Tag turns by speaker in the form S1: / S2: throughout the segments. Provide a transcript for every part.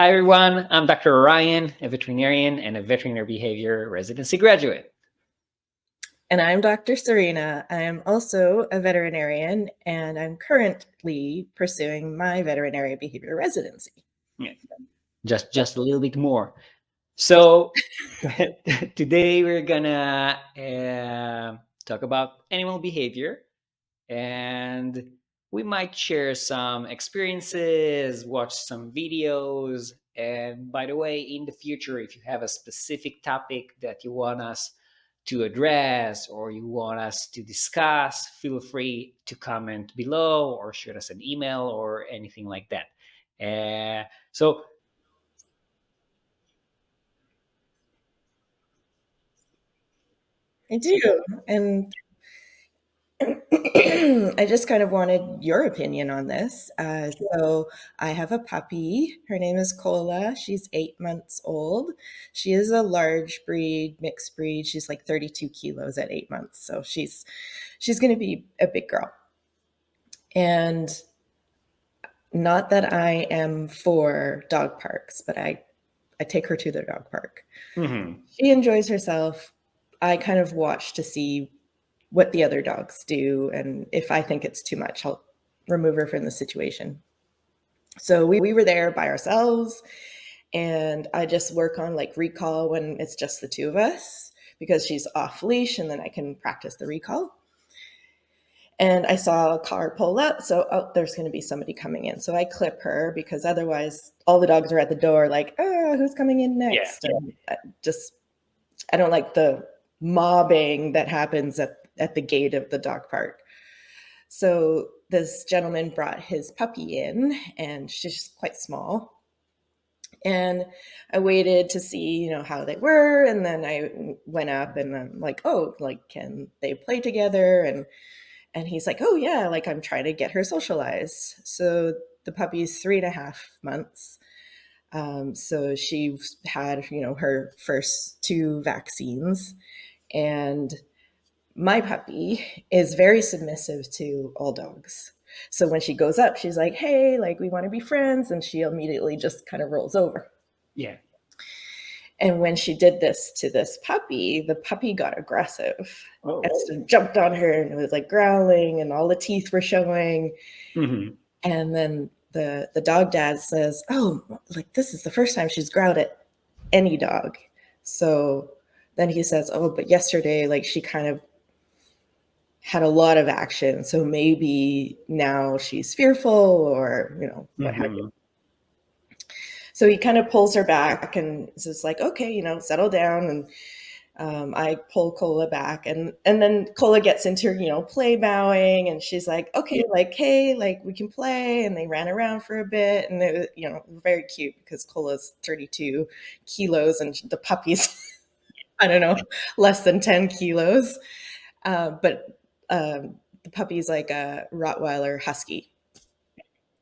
S1: Hi, everyone. I'm Dr. Ryan, a veterinarian and a veterinary behavior residency graduate.
S2: And I'm Dr. Serena. I am also a veterinarian, and I'm currently pursuing my veterinary behavior residency.
S1: Yeah. Just a little bit more. So today we're gonna talk about animal behavior, and we might share some experiences, watch some videos. And by the way, in the future, if you have a specific topic that you want us to address or you want us to discuss, feel free to comment below or shoot us an email or anything like that. So
S2: I do. And I just kind of wanted your opinion on this. So I have a puppy. Her name is Cola. She's 8 months old. She is a large breed, mixed breed. She's like 32 kilos at 8 months. So she's going to be a big girl. And not that I am for dog parks, but I take her to the dog park.
S1: mhm.
S2: She enjoys herself. I kind of watch to see what the other dogs do, and if I think it's too much, I'll remove her from the situation. So we were there by ourselves, and I just work on like recall when it's just the two of us because she's off leash, and then I can practice the recall. And I saw a car pull up, so there's going to be somebody coming in. So I clip her because otherwise all the dogs are at the door like, oh, who's coming in next?
S1: Yeah.
S2: And I don't like the mobbing that happens at the gate of the dog park. So this gentleman brought his puppy in, and she's quite small. And I waited to see, how they were, and then I went up and I'm like, oh, like, can they play together? And he's like, oh yeah, like I'm trying to get her socialized. So the puppy's 3.5 months. So she had, her first two vaccines. And my puppy is very submissive to all dogs. So when she goes up, she's like, hey, like we want to be friends. And she immediately just kind of rolls over.
S1: Yeah.
S2: And when she did this to this puppy, the puppy got aggressive.
S1: Oh.
S2: And so jumped on her and it was like growling and all the teeth were showing.
S1: Mhm.
S2: And then the dog dad says, oh, like this is the first time she's growled at any dog. So then he says, oh, but yesterday, like she kind of had a lot of action. So maybe now she's fearful or, what have you.
S1: Mhm.
S2: So he kind of pulls her back and is just like, okay, settle down. And I pull Cola back, and then Cola gets into, play bowing, and she's like, okay, like, hey, like we can play. And they ran around for a bit, and it was, very cute because Cola's 32 kilos and the puppy's, I don't know, less than 10 kilos. But the puppy's like a Rottweiler Husky.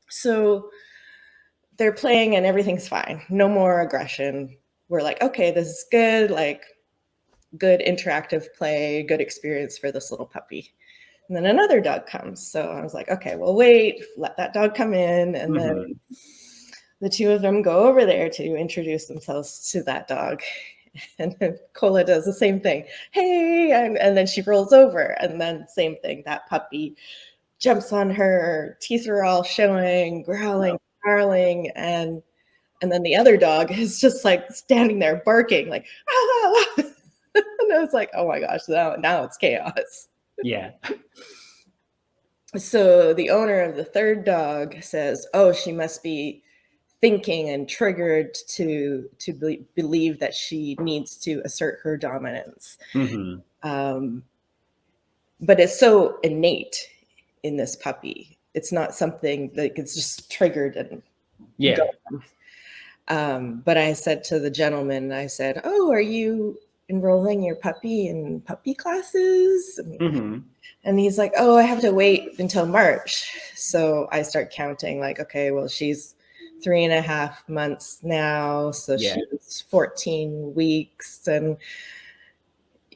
S2: So they're playing and everything's fine. No more aggression. We're like, okay, this is good. Like, good interactive play, good experience for this little puppy. And then another dog comes. So I was like, okay, well, wait, let that dog come in. And then the two of them go over there to introduce themselves to that dog. And then Cola does the same thing. Hey, and then she rolls over. And then same thing, that puppy jumps on her, teeth are all showing, growling, snarling, and then the other dog is just like standing there barking, like, ah! And I was like, oh my gosh, now it's chaos.
S1: Yeah.
S2: So the owner of the third dog says, oh, she must be thinking and triggered to believe that she needs to assert her dominance.
S1: Mhm.
S2: But it's so innate in this puppy. It's not something like it's just triggered and
S1: Yeah.
S2: But I said to the gentleman, I said, oh, are you enrolling your puppy in puppy classes?
S1: Mhm.
S2: And he's like, oh, I have to wait until March. So I start counting like, okay, well, she's 3.5 months now. So
S1: Yeah.
S2: she's 14 weeks and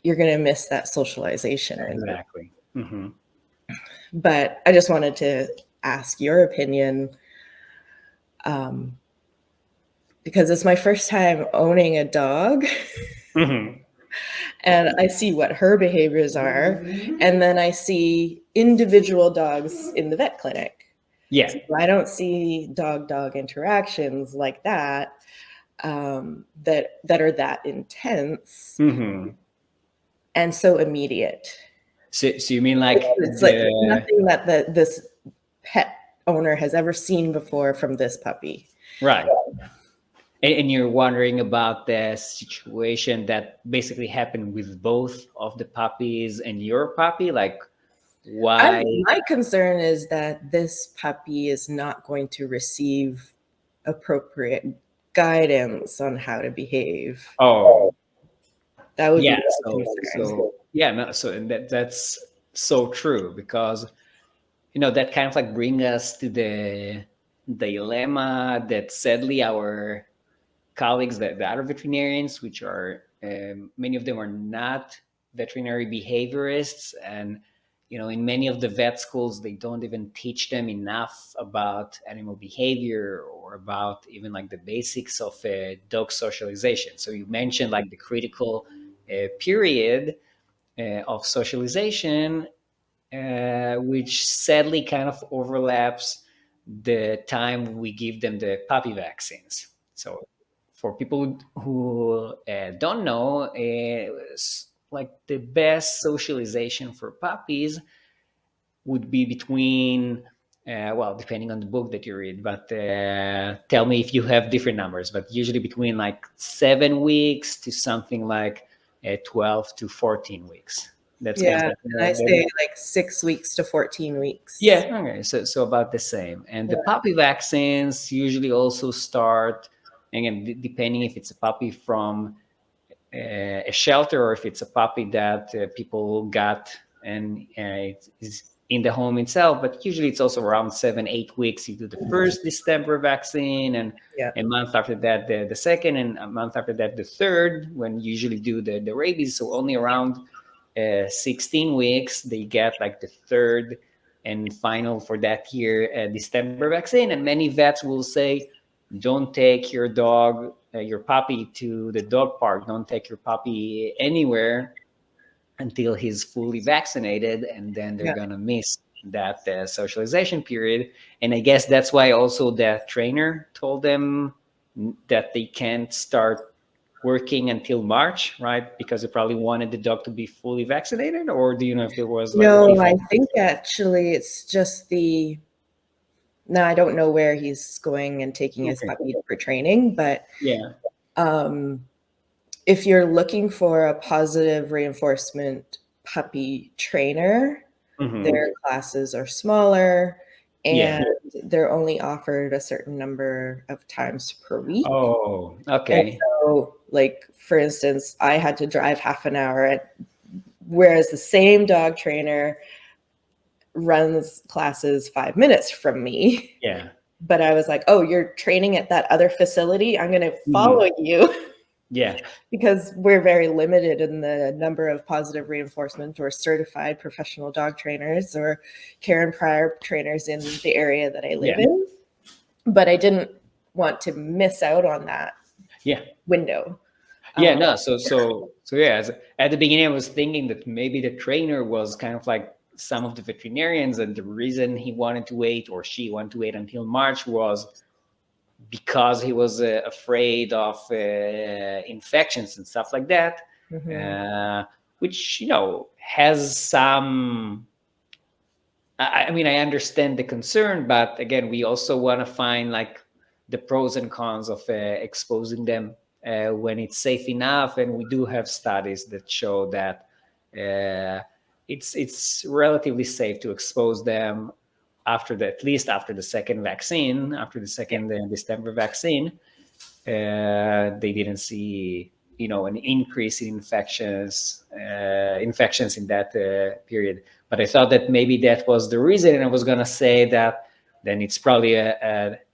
S2: you're going to miss that socialization.
S1: Exactly. Mhm.
S2: But I just wanted to ask your opinion. because it's my first time owning a dog.
S1: Hmm.
S2: And I see what her behaviors are. And then I see individual dogs in the vet clinic.
S1: Yeah.
S2: So I don't see dog interactions like that, that are that intense
S1: Hmm.
S2: and so immediate.
S1: So you mean like
S2: It's like
S1: the
S2: nothing that this pet owner has ever seen before from this puppy.
S1: right? And you're wondering about the situation that basically happened with both of the puppies and your puppy, like why?
S2: My concern is that this puppy is not going to receive appropriate guidance on how to behave.
S1: Oh,
S2: That would be
S1: yeah.
S2: my concern.
S1: So yeah, no. So and that's so true because that kind of like bring us to the dilemma that sadly our colleagues, the other veterinarians, which are many of them are not veterinary behaviorists, and in many of the vet schools they don't even teach them enough about animal behavior or about even like the basics of dog socialization. So you mentioned like the critical period of socialization, which sadly kind of overlaps the time we give them the puppy vaccines. So, for people who don't know, like the best socialization for puppies would be between, well, depending on the book that you read, but tell me if you have different numbers, but usually between like 7 weeks to something like 12 to 14 weeks. That's kind of
S2: Yeah,
S1: like
S2: and I say like 6 weeks to 14 weeks.
S1: yeah, okay. So about the same. And the puppy vaccines usually also start, again, depending if it's a puppy from a shelter or if it's a puppy that people got and it is in the home itself. But usually it's also around 7, 8 weeks. You do the first distemper vaccine, and
S2: Yeah,
S1: a month after that the second, and a month after that the third. When you usually do the rabies, so only around 16 weeks they get like the third and final for that year distemper vaccine. And many vets will say, don't take your dog, your puppy to the dog park. Don't take your puppy anywhere until he's fully vaccinated, and then they're
S2: yeah.
S1: gonna miss that socialization period. And I guess that's why also the trainer told them that they can't start working until March, right? Because they probably wanted the dog to be fully vaccinated. Or do you know if there was like
S2: No, I
S1: different?
S2: think actually it's just no, I don't know where he's going and taking his
S1: Okay.
S2: puppy for training, but
S1: Yeah.
S2: um, if you're looking for a positive reinforcement puppy trainer,
S1: Hmm.
S2: their classes are smaller
S1: Yeah.
S2: and they're only offered a certain number of times per week.
S1: Oh,
S2: And
S1: okay.
S2: so, like, for instance, I had to drive half an hour, whereas the same dog trainer runs classes 5 minutes from me.
S1: Yeah.
S2: But I was like, oh, you're training at that other facility? I'm going to
S1: Mhm.
S2: follow you.
S1: Yeah.
S2: Because we're very limited in the number of positive reinforcement or certified professional dog trainers or care and prior trainers in the area that I live
S1: Yeah.
S2: in. But I didn't want to miss out on that
S1: Yeah.
S2: window.
S1: Yeah.
S2: Um,
S1: No. So yeah. At the beginning, I was thinking that maybe the trainer was kind of like some of the veterinarians, and the reason he wanted to wait or she wanted to wait until March was because he was afraid of infections and stuff like that,
S2: mhm.
S1: uh, which has some. I mean, I understand the concern, but again, we also want to find like the pros and cons of exposing them when it's safe enough. And we do have studies that show that it's relatively safe to expose them at least after the second vaccine, after the
S2: Yeah.
S1: second December vaccine. They didn't see an increase in infections in that period. But I thought that maybe that was the reason, and I was going to say that then it's probably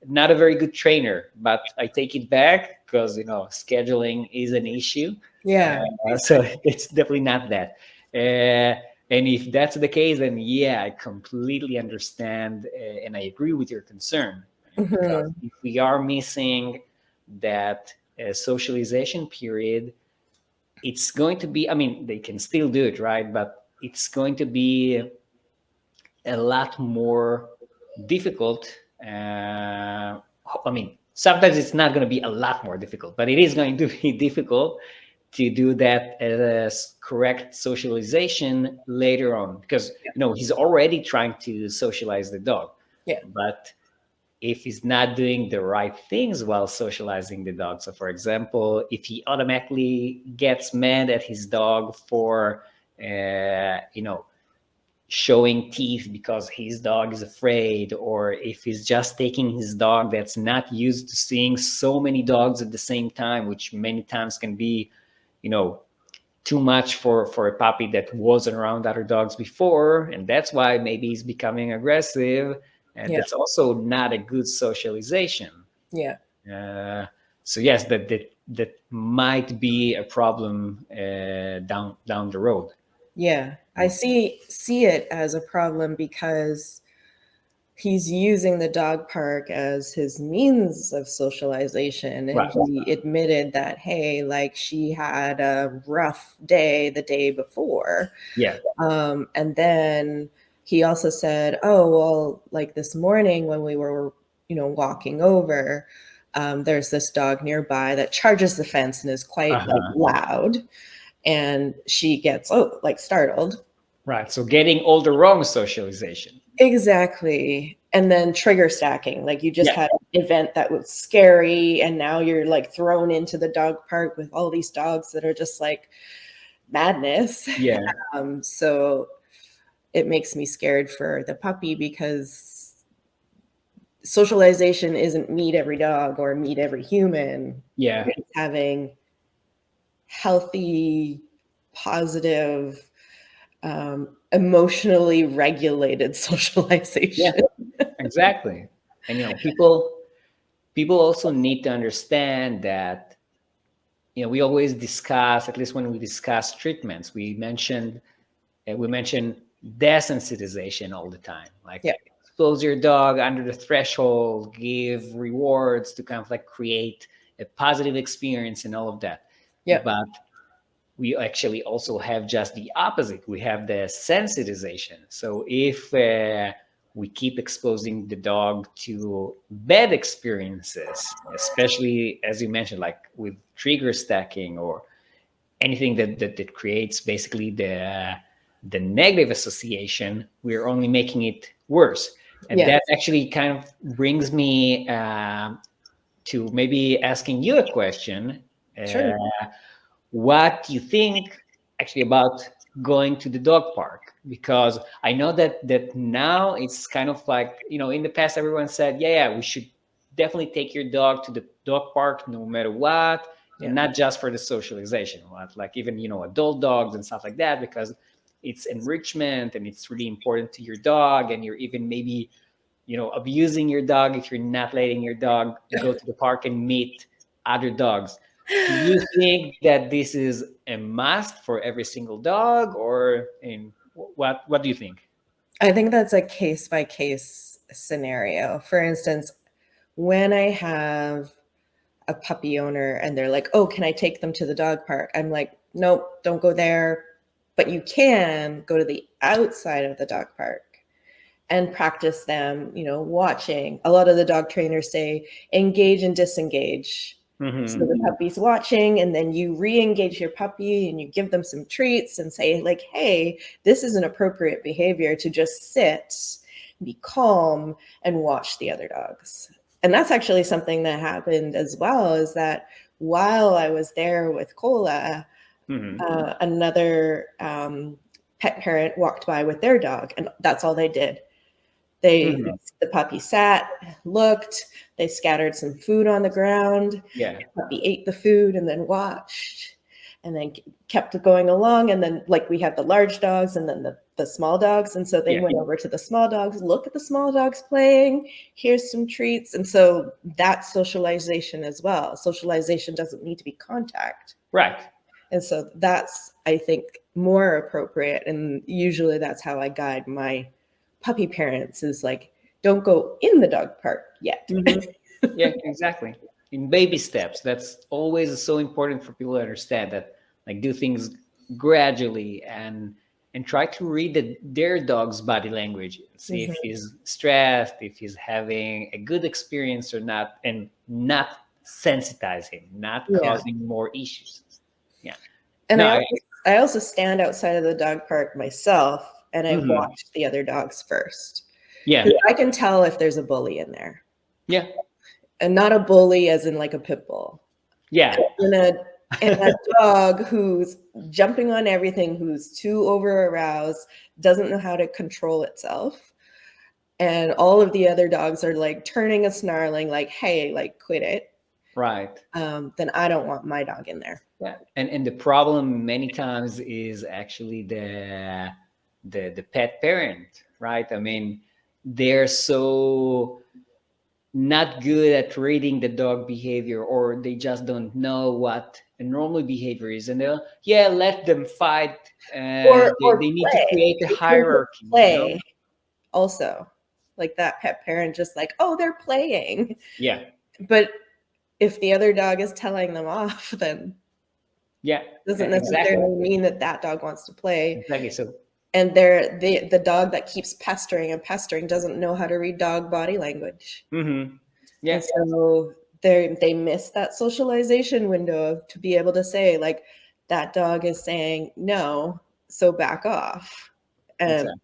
S1: not a very good trainer. But I take it back because scheduling is an issue.
S2: Yeah.
S1: So it's definitely not that. And if that's the case, then yeah, I completely understand and I agree with your concern, because
S2: Mhm.
S1: if we are missing that socialization period, it's going to be, I mean, they can still do it, right? But it's going to be a lot more difficult. I mean, sometimes it's not going to be a lot more difficult, but it is going to be difficult to do that as correct socialization later on, because he's already trying to socialize the dog,
S2: Yeah.
S1: but if he's not doing the right things while socializing the dog. So, for example, if he automatically gets mad at his dog for, showing teeth because his dog is afraid, or if he's just taking his dog that's not used to seeing so many dogs at the same time, which many times can be, too much for a puppy that wasn't around other dogs before, and that's why maybe he's becoming aggressive, and
S2: Yeah.
S1: that's also not a good socialization.
S2: Yeah.
S1: uh, so yes, that might be a problem down the road.
S2: Yeah. I see it as a problem because he's using the dog park as his means of socialization, and
S1: Right.
S2: he admitted that, hey, like, she had a rough day the day before.
S1: Yeah.
S2: And then he also said, oh, well, like this morning when we were, walking over, there's this dog nearby that charges the fence and is quite like
S1: Uh-huh.
S2: loud. And she gets, like startled.
S1: Right. So getting all the wrong socialization.
S2: Exactly. And then trigger stacking. Like, you just
S1: Yeah.
S2: had an event that was scary, and now you're like thrown into the dog park with all these dogs that are just like madness.
S1: Yeah.
S2: So it makes me scared for the puppy, because socialization isn't meet every dog or meet every human.
S1: Yeah.
S2: It's having healthy, positive, emotionally regulated
S1: Yeah.
S2: socialization.
S1: Exactly. And people also need to understand that we always discuss, at least when we discuss treatments, we mention desensitization all the time,
S2: Yeah.
S1: like expose your dog under the threshold, give rewards to kind of like create a positive experience and all of that.
S2: Yeah.
S1: But we actually also have just the opposite. We have the sensitization. So if we keep exposing the dog to bad experiences, especially as you mentioned, like with trigger stacking or anything that creates basically the negative association, we're only making it worse. And
S2: Yeah.
S1: that actually kind of brings me to maybe asking you a question.
S2: Sure.
S1: What do you think actually about going to the dog park? Because I know that now it's kind of like, in the past everyone said, yeah, we should definitely take your dog to the dog park no matter what, and
S2: Yeah.
S1: not just for the socialization, like even adult dogs and stuff like that, because it's enrichment and it's really important to your dog, and you're even maybe abusing your dog if you're not letting your dog go to the park and meet other dogs. Do you think that this is a must for every single dog, or what do you think?
S2: I think that's a case by case scenario. For instance, when I have a puppy owner and they're like, oh, can I take them to the dog park? I'm like, nope, don't go there. But you can go to the outside of the dog park and practice them, watching. A lot of the dog trainers say engage and disengage. So
S1: Mm-hmm.
S2: the puppy's watching, and then you re-engage your puppy and you give them some treats and say, like, hey, this is an appropriate behavior to just sit, be calm, and watch the other dogs. And that's actually something that happened as well, is that while I was there with Cola,
S1: Mm-hmm.
S2: another pet parent walked by with their dog, and that's all they did. They
S1: Mm-hmm.
S2: The puppy sat, looked, they scattered some food on the ground.
S1: Yeah.
S2: The puppy ate the food and then watched, and then kept going along. And then, like, we had the large dogs and then the small dogs. And so they
S1: Yeah.
S2: went over to the small dogs, look at the small dogs playing, here's some treats. And so that's socialization as well. Socialization doesn't need to be contact.
S1: Right.
S2: And so that's, I think, more appropriate. And usually that's how I guide my puppy parents, is like, don't go in the dog park yet.
S1: Mm-hmm. Yeah. Exactly. in baby steps. That's always so important for people to understand that, like, do things gradually and try to read their dog's body language, see if
S2: Mhm.
S1: he's stressed, if he's having a good experience or not, and not sensitize him, not
S2: Yeah.
S1: causing more issues. Yeah.
S2: And
S1: No,
S2: I also stand outside of the dog park myself and I
S1: mhm.
S2: watch the other dogs first.
S1: Yeah,
S2: 'Cause I can tell if there's a bully in there.
S1: yeah,
S2: And not a bully as in like a pit bull.
S1: yeah.
S2: And a dog who's jumping on everything, who's too over aroused, doesn't know how to control itself. And all of the other dogs are like turning and snarling, like, hey, like, quit it.
S1: Right.
S2: Then I don't want my dog in there.
S1: Yeah, and the problem many times is actually the pet parent, right? I mean, they're so not good at reading the dog behavior, or they just don't know what a normal behavior is, and they'll, yeah, let them fight.
S2: Or
S1: They need to
S2: play.
S1: create a
S2: They think it's
S1: hierarchy, you know?
S2: play also. Like that pet parent just like, oh, they're playing.
S1: Yeah,
S2: But if the other dog is telling them off, then
S1: yeah,
S2: doesn't
S1: exactly,
S2: necessarily mean that that dog wants to play.
S1: exactly. So,
S2: And the dog that keeps pestering and pestering doesn't know how to read dog body language.
S1: yeah,
S2: And so they miss that socialization window to be able to say, like, that dog is saying no, so back off. And
S1: exactly.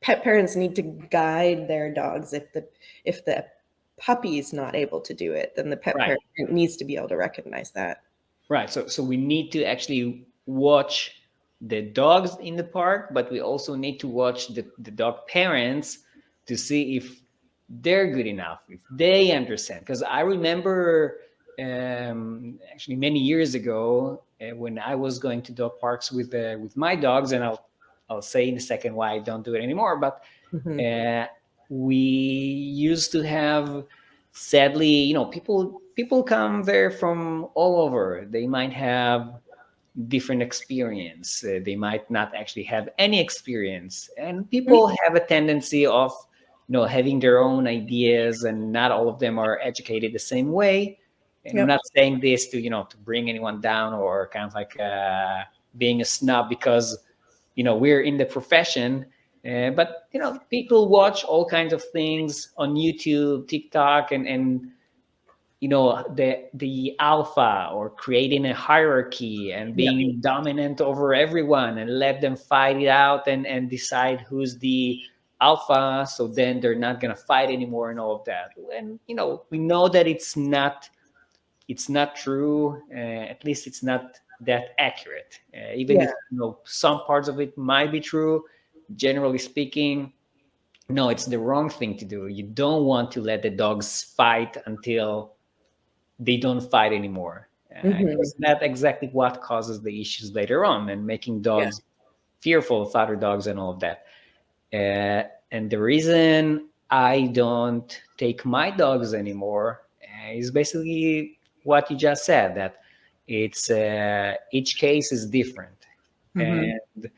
S2: pet parents need to guide their dogs. If the puppy's not able to do it, then the pet
S1: Right.
S2: parent needs to be able to recognize that.
S1: Right. So we need to actually watch the dogs in the park, but we also need to watch the dog parents to see if they're good enough, if they understand. Because I remember actually many years ago when I was going to dog parks with my dogs, and I'll say in a second why I don't do it anymore. But
S2: Mhm.
S1: uh, we used to have, sadly, people come there from all over. They might have different experience, they might not actually have any experience, and
S2: Mhm.
S1: people have a tendency of having their own ideas, and not all of them are educated the same way. And I'm
S2: Yep.
S1: not saying this to to bring anyone down, or kind of like being a snob, because we're in the profession. But people watch all kinds of things on YouTube, TikTok, and the alpha, or creating a hierarchy and
S2: Yep.
S1: being dominant over everyone, and let them fight it out, and decide who's the alpha, so then they're not going to fight anymore, and all of that. And we know that it's not true. At least it's not that accurate. Even
S2: Yeah.
S1: if some parts of it might be true, generally speaking, no, it's the wrong thing to do. You don't want to let the dogs fight until they don't fight anymore,
S2: Mhm.
S1: because that's exactly what causes the issues later on, and making
S2: Yeah.
S1: dogs fearful of other dogs and all of that. And the reason I don't take my dogs anymore is basically what you just said, that it's each case is different.
S2: Mhm.
S1: And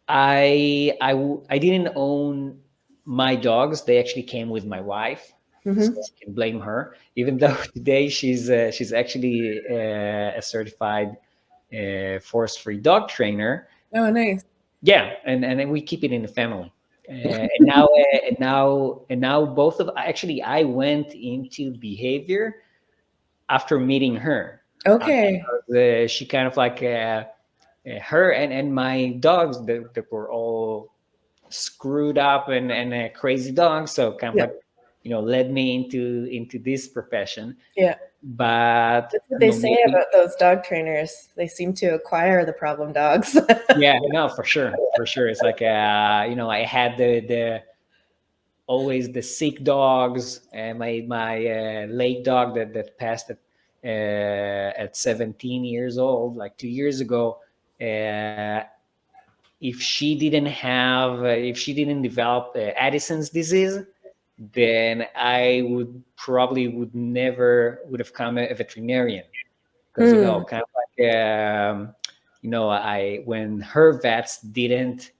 S1: I didn't own my dogs. They actually came with my wife, so
S2: Mhm.
S1: I can blame her. Even though today she's actually a certified force-free dog trainer.
S2: Oh, nice.
S1: Yeah, and then we keep it in the family. And now both of actually I went into behavior after meeting her,
S2: Okay.
S1: because she kind of like her and my dogs that were all screwed up and crazy dogs, so kind of
S2: Yeah.
S1: like led me into this profession.
S2: Yeah.
S1: But
S2: That's what they say
S1: maybe,
S2: about those dog trainers. They seem to acquire the problem dogs.
S1: yeah, no, for sure, it's like I had the always the sick dogs, and my late dog that passed at 17 years old, like 2 years ago. uh, if she didn't develop Addison's disease, then I would never would have come a veterinarian, because
S2: Hmm.
S1: kind of like I when her vets didn't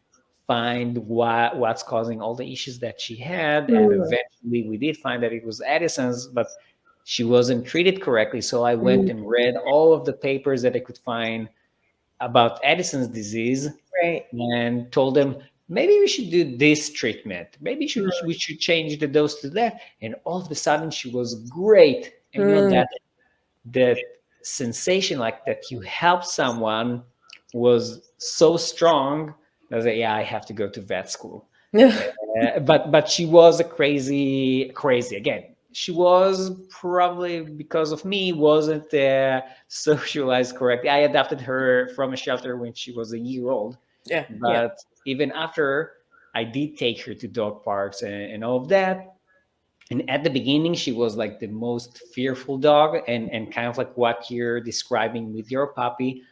S1: find what's causing all the issues that she had, and
S2: Hmm.
S1: eventually we did find that it was Addison's. But she wasn't treated correctly. So I went
S2: Mm,
S1: and read all of the papers that I could find about Addison's disease
S2: right.
S1: and told them maybe we should do this treatment. Maybe
S2: Mm,
S1: we should change the dose to that. And all of a sudden, she was great. And
S2: mm,
S1: that sensation, like that you help someone, was so strong. I was like, yeah, I have to go to vet school.
S2: yeah.
S1: But she was a crazy again. She was probably because of me wasn't socialized correctly. I adopted her from a shelter when she was a year old,
S2: Yeah. Yeah.
S1: but even after I did take her to dog parks and all of that. And at the beginning, she was like the most fearful dog, and kind of like what you're describing with your puppy.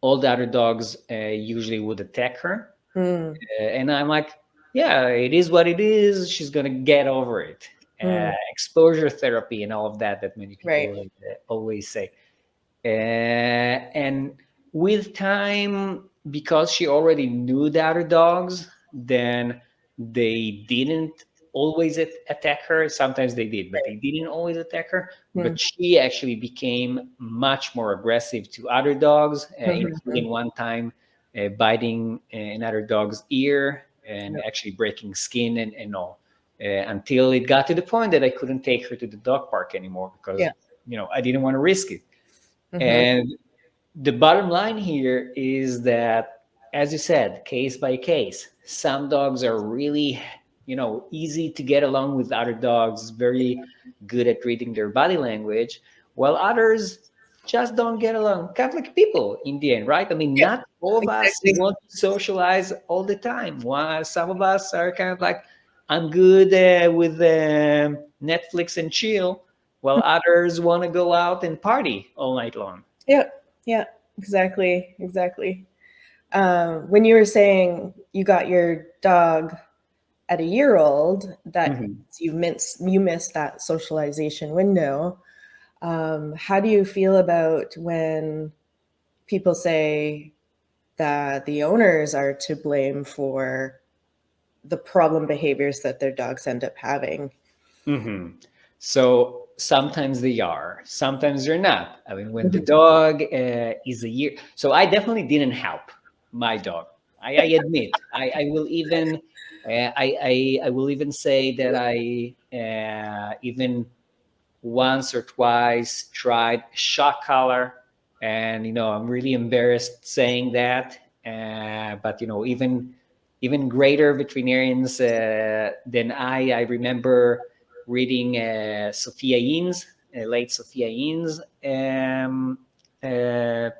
S1: All the other dogs usually would attack her,
S2: Mm,
S1: and I'm like, yeah, it is what it is. She's gonna get over it.
S2: mm,
S1: Exposure therapy and all of that that many
S2: right.
S1: people always say. And with time, because she already knew the other dogs, then they didn't always attack her. Sometimes they did, but they didn't always attack her.
S2: Mm,
S1: But she actually became much more aggressive to other dogs,
S2: mhm,
S1: including one time biting another dog's ear and
S2: yeah.
S1: actually breaking skin and all. Until it got to the point that I couldn't take her to the dog park anymore because
S2: Yeah.
S1: I didn't want to risk it.
S2: Mhm.
S1: And the bottom line here is that, as you said, case by case, some dogs are really, easy to get along with other dogs, very good at reading their body language, while others just don't get along. Kind of like people in the end, right? I mean,
S2: Yeah.
S1: not all of us
S2: Exactly.
S1: want to socialize all the time. While some of us are kind of like, I'm good with Netflix and chill, while others want to go out and party all night long.
S2: Yeah. Yeah. Exactly. Exactly. When you were saying you got your dog at a year old, that
S1: Mhm.
S2: you missed that socialization window. How do you feel about when people say that the owners are to blame for the problem behaviors that their dogs end up having?
S1: Hmm. So sometimes they are, sometimes they're not. I mean, when the
S2: Mhm.
S1: dog is a year, so I definitely didn't help my dog. I admit. I will even, I will even say that I even once or twice tried shock collar, and I'm really embarrassed saying that. But even greater veterinarians than I remember reading Sophia Eanes, late Sophia Eanes,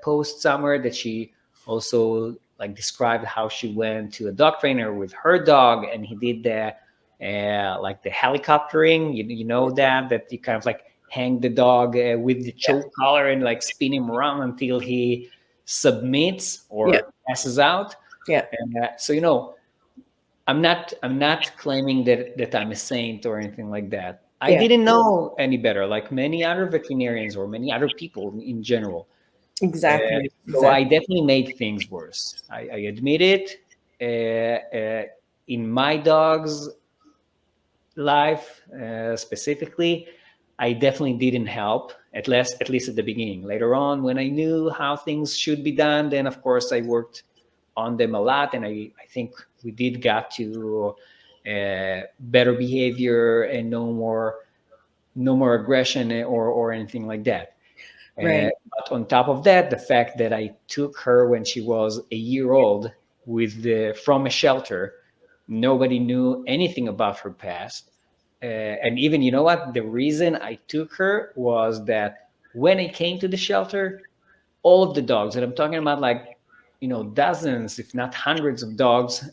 S1: post somewhere that she also like described how she went to a dog trainer with her dog, and he did the like the helicoptering. You know that you kind of like hang the dog with the
S2: Yeah.
S1: choke collar and like spin him around until he submits
S2: Yeah.
S1: or passes out.
S2: Yeah.
S1: And so I'm not claiming that I'm a saint or anything like that. I
S2: Yeah.
S1: didn't know any better, like many other veterinarians or many other people in general.
S2: Exactly.
S1: So I
S2: Exactly.
S1: definitely made things worse. I admit it. In my dog's life specifically, I definitely didn't help, at least at the beginning. Later on, when I knew how things should be done, then of course I worked on them a lot, and I think we did got to better behavior and no more aggression or anything like that.
S2: Right.
S1: But on top of that, the fact that I took her when she was a year old from a shelter, nobody knew anything about her past. And even, you know what? The reason I took her was that when I came to the shelter, all of the dogs, and I'm talking about like, dozens, if not hundreds of dogs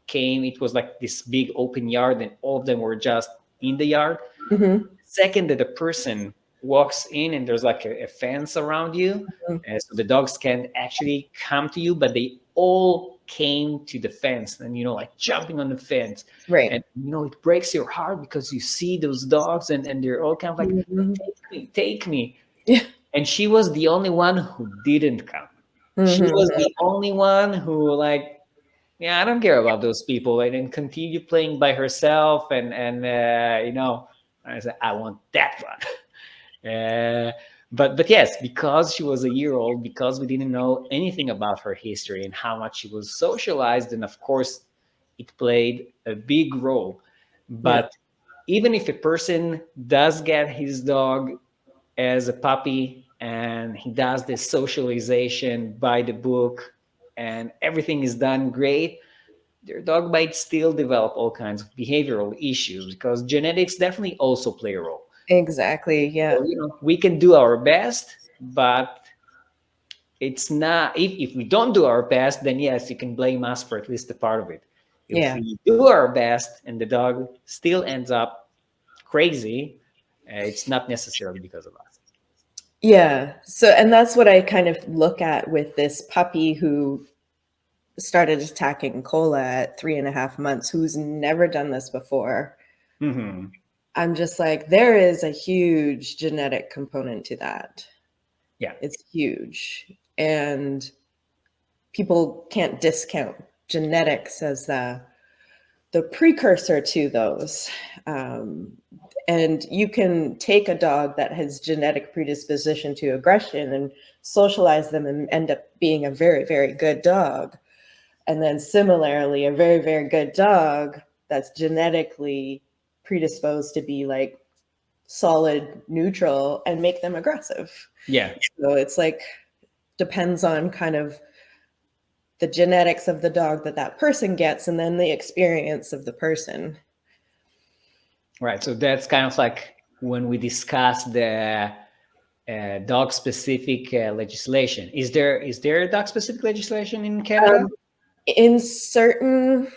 S1: came. It was like this big open yard, and all of them were just in the yard.
S2: Hmm.
S1: Second that a person walks in and there's like a fence around you, so the dogs can actually come to you, but they all came to the fence and like jumping on the fence.
S2: Right.
S1: And it breaks your heart because you see those dogs, and they're all kind of like,
S2: Hmm.
S1: take me.
S2: Yeah.
S1: And she was the only one who didn't come. She was
S2: Hmm.
S1: the only one who like, yeah, I don't care about those people, and then continue playing by herself. And I said, I want that one. Uh, but yes, because she was a year old, because we didn't know anything about her history and how much she was socialized, and of course, it played a big role.
S2: Yeah,
S1: But even if a person does get his dog as a puppy and he does this socialization by the book and everything is done great, their dog might still develop all kinds of behavioral issues because genetics definitely also play a role.
S2: exactly. Yeah,
S1: So, we can do our best, but it's not, if we don't do our best, then yes, you can blame us for at least a part of it. If
S2: yeah,
S1: we do our best and the dog still ends up crazy, it's not necessarily because of us.
S2: yeah. So, and that's what I kind of look at with this puppy who started attacking Cola at 3.5 months, who's never done this before.
S1: Hmm.
S2: I'm just like, there is a huge genetic component to that.
S1: Yeah.
S2: It's huge. And people can't discount genetics as the precursor to those. Um, and you can take a dog that has genetic predisposition to aggression and socialize them and end up being a very, very good dog. And then similarly, a very, very good dog that's genetically predisposed to be like solid neutral and make them aggressive.
S1: Yeah.
S2: So it's like depends on kind of the genetics of the dog that that person gets and then the experience of the person.
S1: Right. So that's kind of like when we discuss the dog specific legislation. Is there dog specific legislation in Canada?
S2: Um, in certain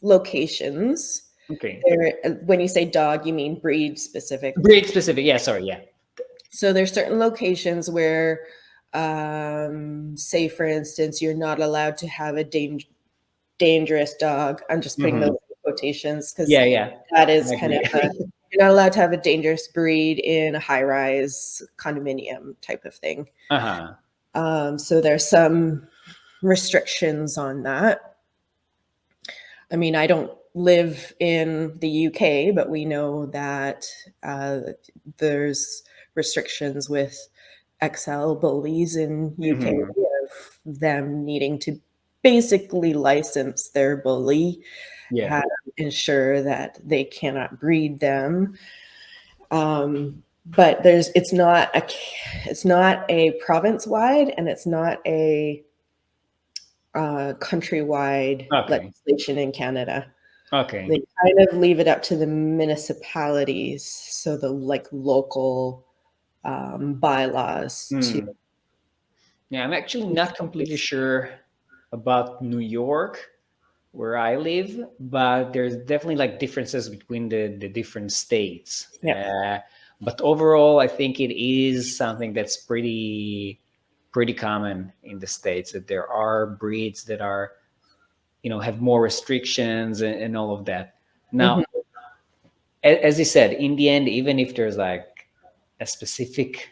S2: locations,
S1: Okay.
S2: there, when you say dog, you mean breed specific.
S1: Breed specific. Yeah. Sorry. Yeah.
S2: So there's certain locations where, say for instance, you're not allowed to have a dangerous dog. I'm just putting those
S1: Hmm.
S2: in quotations because
S1: Yeah. Yeah.
S2: that
S1: I
S2: is kind of
S1: agree.
S2: you're not allowed to have a dangerous breed in a high-rise condominium type of thing.
S1: Uh huh.
S2: So there's some restrictions on that. I mean, I don't live in the UK, but we know that uh, there's restrictions with XL bullies in UK
S1: Hmm.
S2: of them needing to basically license their bully,
S1: Yeah.
S2: uh, ensure that they cannot breed them. But it's not a province wide and it's not a countrywide
S1: Okay.
S2: legislation in Canada.
S1: Okay.
S2: They kind of leave it up to the municipalities, so the like local bylaws to.
S1: Hmm. Yeah. I'm actually not completely sure about New York, where I live, but there's definitely like differences between the different states.
S2: Yeah.
S1: But overall, I think it is something that's pretty common in the states that there are breeds that are have more restrictions and all of that.
S2: Hmm.
S1: Now, as you said, in the end, even if there's like a specific,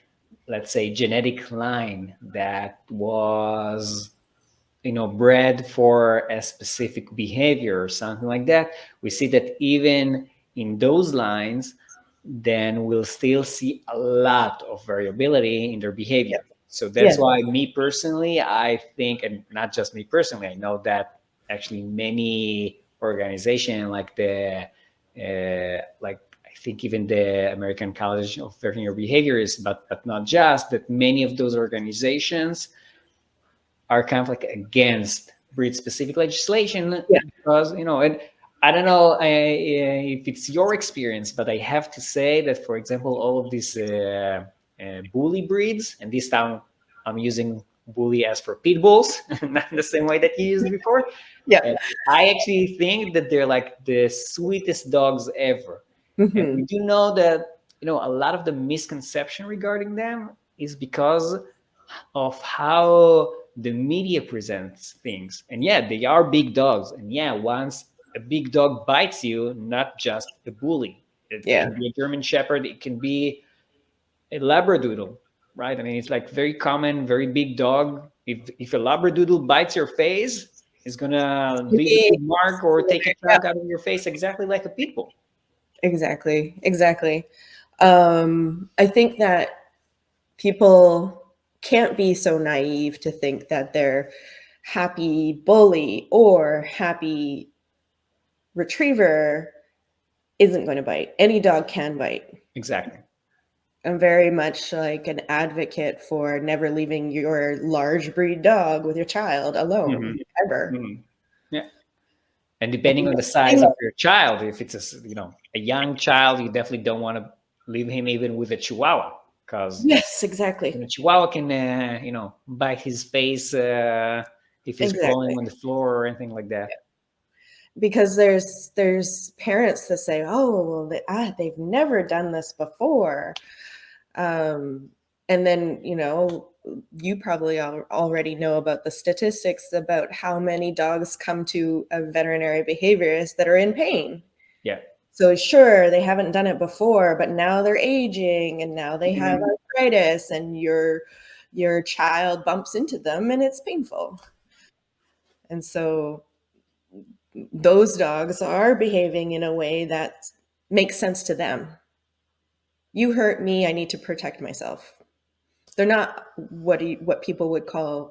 S1: let's say, genetic line that was bred for a specific behavior or something like that, we see that even in those lines, then we'll still see a lot of variability in their
S2: Yeah.
S1: behavior. So
S2: Yeah.
S1: that's why me personally, I think, and not just me personally, I know that actually many organizations like like I think even the American College of Veterinary Behaviorists, but not just that, many of those organizations are kind of like against breed specific legislation
S2: Yeah.
S1: because and I don't know if it's your experience, but I have to say that, for example, all of these bully breeds, and this time I'm using bully as for pit bulls, not the same way that you used before.
S2: Yeah.
S1: uh, I actually think that they're like the sweetest dogs ever, and we
S2: Hmm.
S1: do know that a lot of the misconception regarding them is because of how the media presents things. And yeah, they are big dogs. And yeah, once a big dog bites you, not just a bully, it
S2: Yeah.
S1: can be a German Shepherd, it can be a Labradoodle, right? I mean, it's like very common, very big dog. If a Labradoodle bites your face, it's gonna leave a big mark or take a
S2: Yeah.
S1: chunk out of your face, exactly like a pit bull.
S2: Exactly. Exactly. I think that people can't be so naive to think that their happy bully or happy retriever isn't going to bite. Any dog can bite.
S1: Exactly.
S2: I'm very much like an advocate for never leaving your large breed dog with your child
S1: Hmm.
S2: alone ever.
S1: Hmm. Yeah. And
S2: I
S1: depending
S2: think
S1: on the
S2: that's
S1: size
S2: the
S1: of your child, if it's a young child, you definitely don't want to leave him even with a Chihuahua, because
S2: yes, exactly.
S1: a Chihuahua can bite his face if he's crawling
S2: Exactly.
S1: on the floor or anything like that.
S2: Because there's parents that say, "Oh, well, they've never done this before," um, and then you probably already know about the statistics about how many dogs come to a veterinary behaviorist that are in pain.
S1: Yeah.
S2: So sure, they haven't done it before, but now they're aging and now they have
S1: Hmm.
S2: arthritis, and your child bumps into them and it's painful. And so those dogs are behaving in a way that makes sense to them. You hurt me, I need to protect myself. They're not what people would call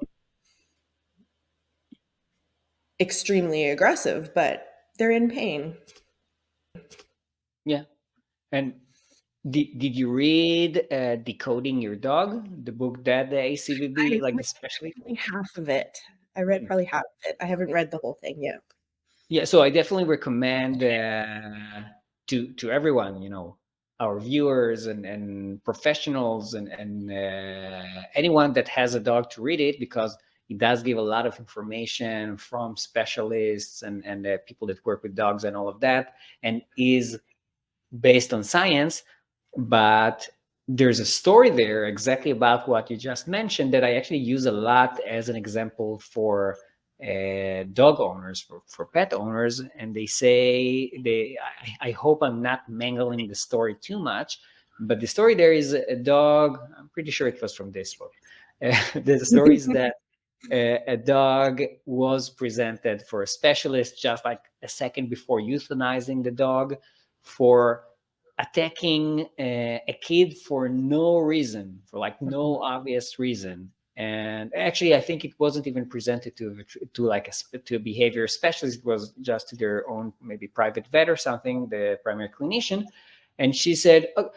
S2: extremely aggressive, but they're in pain.
S1: Yeah. And did you read Decoding Your Dog, the book that the
S2: I
S1: ACVB, like
S2: read
S1: especially?
S2: probably half of it. I read probably half of it. I haven't read the whole thing yet.
S1: Yeah, so I definitely recommend to everyone, our viewers and professionals and anyone that has a dog to read it, because it does give a lot of information from specialists and people that work with dogs and all of that, and is based on science. But there's a story there exactly about what you just mentioned that I actually use a lot as an example for dog owners, for pet owners. And they say, I hope I'm not mangling the story too much, but the story there is a dog. I'm pretty sure it was from this book. The story is that a dog was presented for a specialist just like a second before euthanizing the dog for attacking a kid for no reason, for like no obvious reason. And actually, I think it wasn't even presented to like to a behavior specialist. It was just to their own maybe private vet or something, the primary clinician. And she said, oh,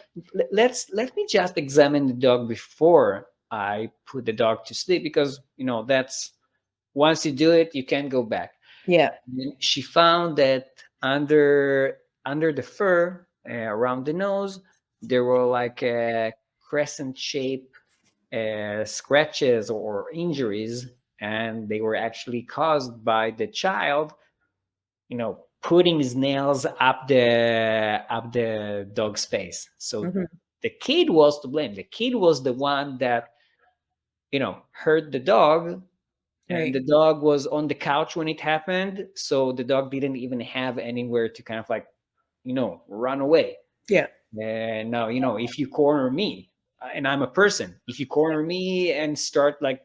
S1: let me just examine the dog before I put the dog to sleep, because that's, once you do it, you can't go back.
S2: Yeah.
S1: And she found that under the fur, around the nose, there were like crescent shape scratches or injuries, and they were actually caused by the child, putting his nails up the dog's face. So
S2: Hmm.
S1: the kid was to blame. The kid was the one that hurt the dog, and the
S2: Right.
S1: dog was on the couch when it happened, so the dog didn't even have anywhere to kind of like run away.
S2: Yeah.
S1: And now, if you corner me, and I'm a person, if you corner me and start like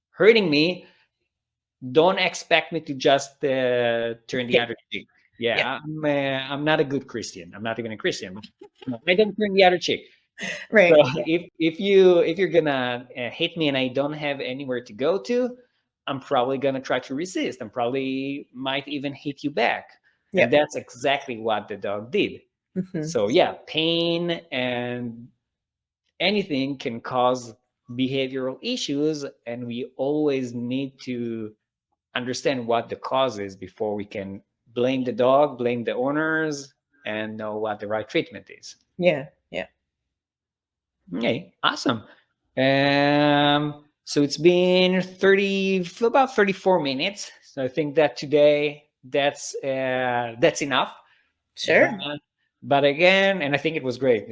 S1: hurting me, don't expect me to just turn the
S2: Yeah.
S1: other cheek.
S2: Yeah.
S1: Yeah, I'm not a good Christian. I'm not even a Christian, but I don't turn the other cheek. So
S2: Right.
S1: if you're gonna hit me and I don't have anywhere to go to, I'm probably gonna try to resist. I'm probably might even hit you back,
S2: Yeah.
S1: and that's exactly what the dog did.
S2: Hmm.
S1: So yeah, pain and anything can cause behavioral issues, and we always need to understand what the cause is before we can blame the dog, blame the owners, and know what the right treatment is.
S2: Yeah. Yeah.
S1: Okay, awesome. So it's been about 34 minutes. So I think that today that's enough.
S2: Sure.
S1: Uh, but again, and I think it was great.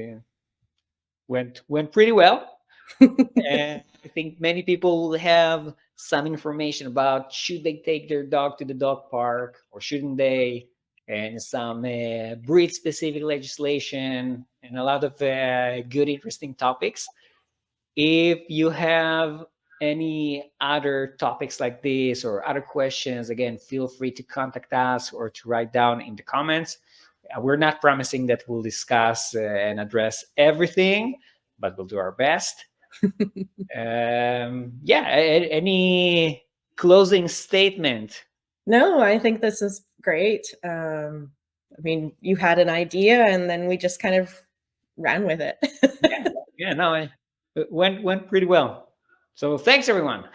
S1: Went pretty well. And I think many people will have some information about should they take their dog to the dog park or shouldn't they, and some breed specific legislation, and a lot of good, interesting topics. If you have any other topics like this or other questions, again, feel free to contact us or to write down in the comments. we're not promising that we'll discuss and address everything, but we'll do our best. Yeah, any closing statement?
S2: No, I think this is great. I mean, you had an idea, and then we just kind of ran with it.
S1: Yeah, no, it went pretty well. So thanks, everyone.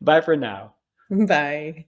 S1: Bye for now.
S2: Bye.